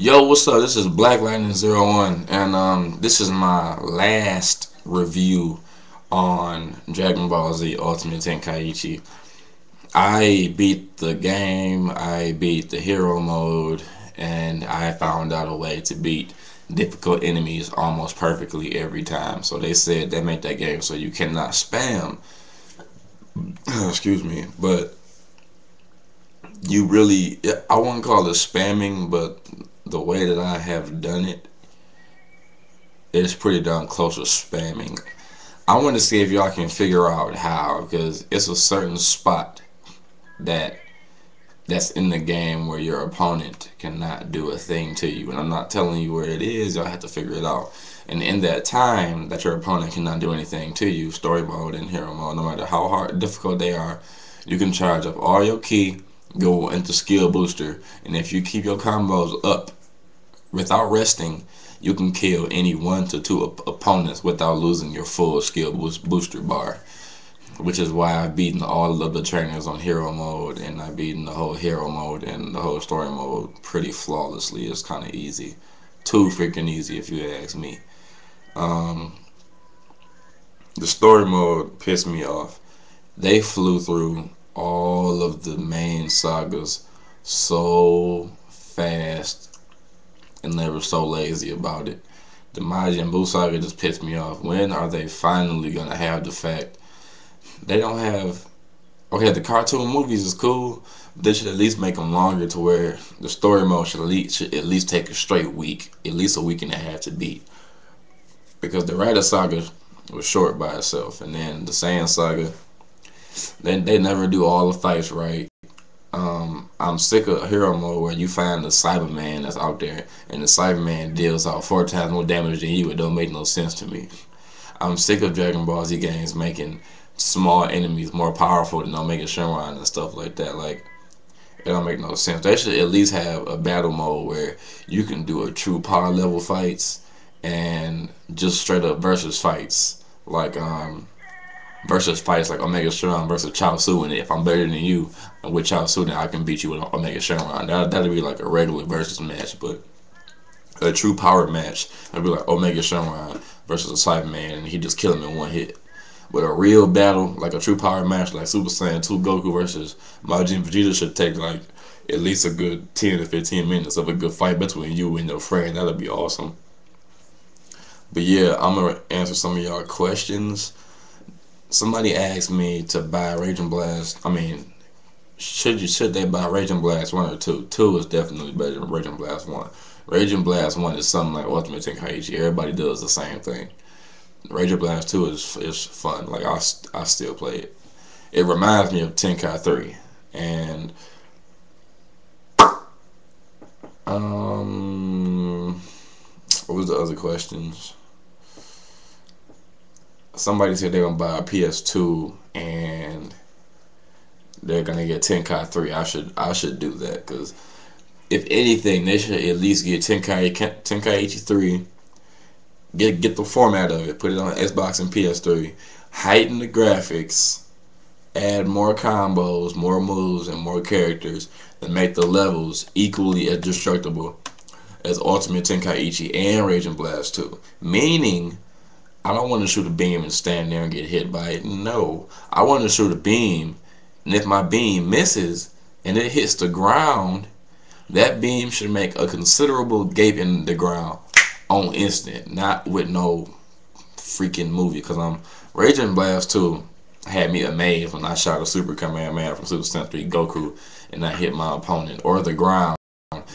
Yo, what's up? This is Black Lightning 01, and this is my last review on Dragon Ball Z Ultimate Tenkaichi. I beat the game, I beat the hero mode, and I found out a way to beat difficult enemies almost perfectly every time. So they said they make that game so you cannot spam. Excuse me, but you really, I wouldn't call it spamming, but the way that I have done it, it's pretty darn close to spamming. I want to see if y'all can figure out how, because it's a certain spot that that's in the game where your opponent cannot do a thing to you, and I'm not telling you where it is. Y'all have to figure it out. And in that time that your opponent cannot do anything to you, story mode and hero mode, no matter how hard difficult they are, you can charge up all your ki, go into skill booster, and if you keep your combos up without resting, you can kill any 1 to 2 opponents without losing your full skill booster bar. Which is why I've beaten all of the trainers on hero mode, and I've beaten the whole hero mode and the whole story mode pretty flawlessly. It's kind of easy. Too freaking easy if you ask me. Um, the story mode pissed me off. They flew through all of the main sagas so fast, and they were so lazy about it. The Majin Buu saga just pissed me off. When are they finally gonna have the fact they don't have? Okay, the cartoon movies is cool, but they should at least make them longer to where the story mode should at least take a straight week, at least a week and a half to beat. Because the Raditz saga was short by itself, and then the Saiyan saga, they never do all the fights right. I'm sick of hero mode where you find the Cyberman that's out there, and the Cyberman deals out 4 times more damage than you. It don't make no sense to me. I'm sick of Dragon Ball Z games making small enemies more powerful than Omega Shenron and stuff like that. Like, it don't make no sense. They should at least have a battle mode where you can do a true power level fights and just straight up versus fights. Like, versus fights like Omega Shenron versus Chaozu, and if I'm better than you with Chaozu, then I can beat you with Omega Shenron. That'd be like a regular versus match, but a true power match, that'd be like Omega Shenron versus a Cyberman, and he just kill him in one hit. But a real battle, like a true power match, like Super Saiyan 2 Goku versus Majin Vegeta, should take like at least a good 10 to 15 minutes of a good fight between you and your friend. That'd be awesome. But yeah, I'm gonna answer some of y'all questions. Somebody asked me to buy Raging Blast. I mean, should they buy Raging Blast 1 or 2? 2 is definitely better than Raging Blast 1. Raging Blast 1 is something like Ultimate Tenkaichi. Everybody does the same thing. Raging Blast 2 is fun. Like, I still play it. It reminds me of Tenkai 3. And what was the other questions? Somebody said they're gonna buy a PS2 and they're gonna get Tenkai 3. I should do that, because if anything, they should at least get Tenkaichi 3. Get the format of it, put it on Xbox and PS3, heighten the graphics, add more combos, more moves, and more characters, and make the levels equally as destructible as Ultimate Tenkaichi and Raging Blast 2. Meaning, I don't want to shoot a beam and stand there and get hit by it. No, I want to shoot a beam, and if my beam misses and it hits the ground, that beam should make a considerable gape in the ground on instant, not with no freaking movie. Because Raging Blast 2 had me amazed when I shot a Super Kamehameha from Super Sentai Goku and I hit my opponent or the ground.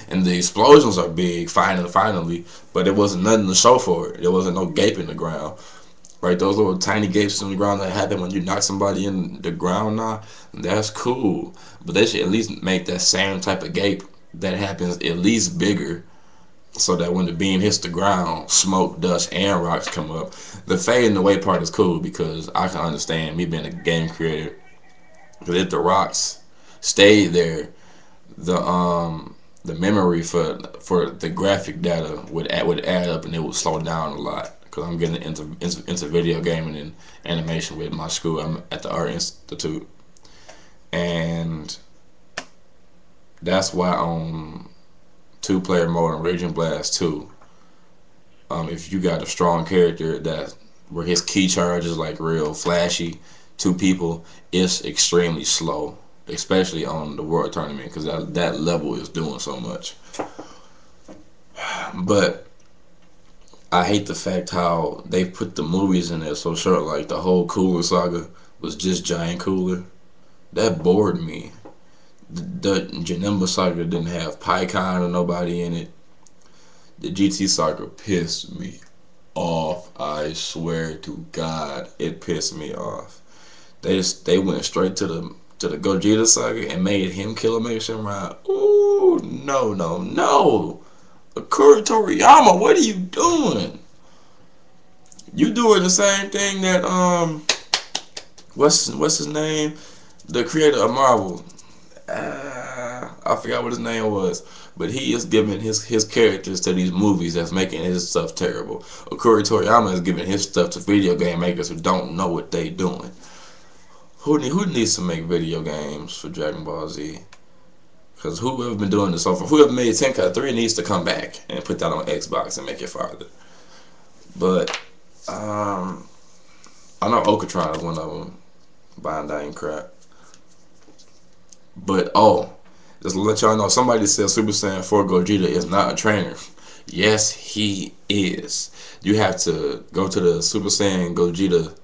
And the explosions are big, finally, but there wasn't nothing to show for it. There wasn't no gape in the ground. Right, those little tiny gapes in the ground that happen when you knock somebody in the ground now, that's cool. But they should at least make that same type of gape that happens at least bigger, so that when the beam hits the ground, smoke, dust, and rocks come up. The fading away part is cool because I can understand, me being a game creator, because if the rocks stayed there, the memory for the graphic data would add up, and it would slow down a lot. Because I'm getting into video gaming and animation with my school. I'm at the Art Institute, and that's why on 2-player mode in Raging Blast 2. If you got a strong character that where his key charge is like real flashy to people, it's extremely slow, especially on the World Tournament, because that level is doing so much. But I hate the fact how they put the movies in there so short. Like the whole Cooler saga was just Giant Cooler. That bored me. The Janemba saga didn't have PyCon or nobody in it. The GT saga pissed me off. I swear to God, it pissed me off. They went straight to the Gogeta saga and made him kill a Mega Samurai. Ooh, no, no, no. Akira Toriyama, what are you doing? You doing the same thing that what's his name? The creator of Marvel. I forgot what his name was, but he is giving his characters to these movies that's making his stuff terrible. Akira Toriyama is giving his stuff to video game makers who don't know what they doing. Who needs to make video games for Dragon Ball Z? Because whoever been doing this so far, whoever made Tenkaichi 3 needs to come back and put that on Xbox and make it farther. But I know Okatron is one of them. Bandai and crap. But just to let y'all know, somebody said Super Saiyan 4 Gogeta is not a trainer. Yes, he is. You have to go to the Super Saiyan Gogeta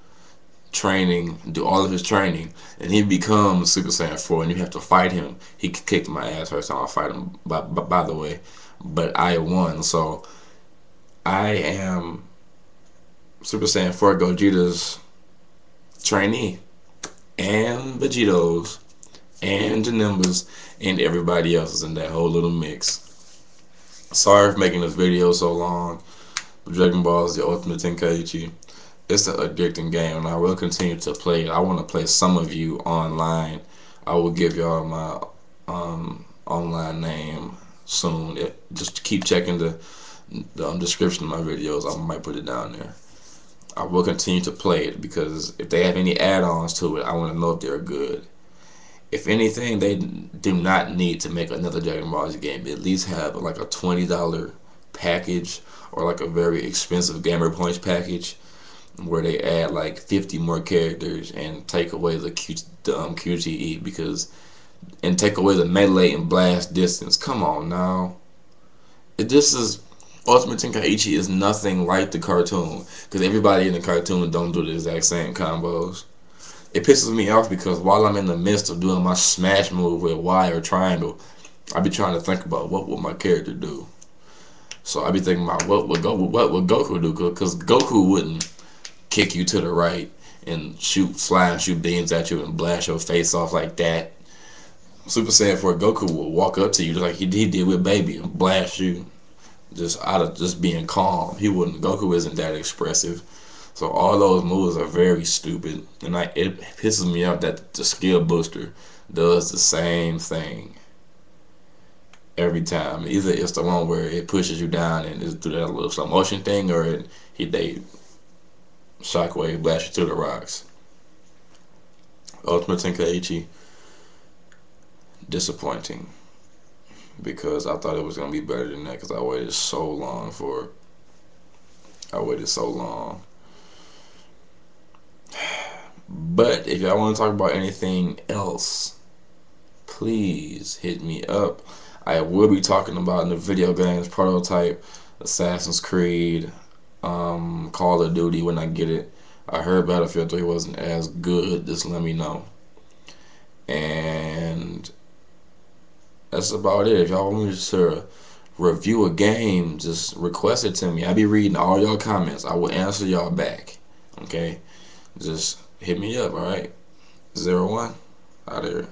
training, do all of his training, and he becomes Super Saiyan 4, and you have to fight him. He kicked my ass first time I fight him, by the way, but I won. So I am Super Saiyan 4 Gogeta's trainee, and Vegeto's, and Janemba's, and everybody else is in that whole little mix. Sorry for making this video so long. Dragon Ball is the ultimate tenkaichi. It's an addicting game, and I will continue to play it. I want to play some of you online. I will give y'all my online name soon. Just keep checking the description of my videos. I might put it down there. I will continue to play it because if they have any add-ons to it, I want to know if they're good. If anything, they do not need to make another Dragon Ball Z game. At least have like a $20 package or like a very expensive Gamer Points package where they add like 50 more characters and take away the QTE and take away the melee and blast distance. Come on now. This is Ultimate Tenkaichi is nothing like the cartoon, because everybody in the cartoon don't do the exact same combos. It pisses me off because while I'm in the midst of doing my smash move with Y or triangle, I be trying to think about what would my character do. So I be thinking about what would Goku do, because Goku wouldn't kick you to the right and fly and shoot beams at you and blast your face off like that. Super Saiyan 4 Goku will walk up to you just like he did with Baby and blast you just out of just being calm. Goku isn't that expressive. So all those moves are very stupid, and it pisses me off that the skill booster does the same thing every time. Either it's the one where it pushes you down and it's do that little slow motion thing, or they shockwave blast you to the rocks. Ultimate Tenkaichi, disappointing, because I thought it was gonna be better than that, because I waited so long for it. I waited so long. But if y'all want to talk about anything else, please hit me up. I will be talking about in the video games Prototype, Assassin's Creed, Call of Duty when I get it. I heard Battlefield 3 wasn't as good. Just let me know. And that's about it. If y'all want me to review a game, just request it to me. I'll be reading all y'all comments. I will answer y'all back. Okay? Just hit me up, alright? 01 out there.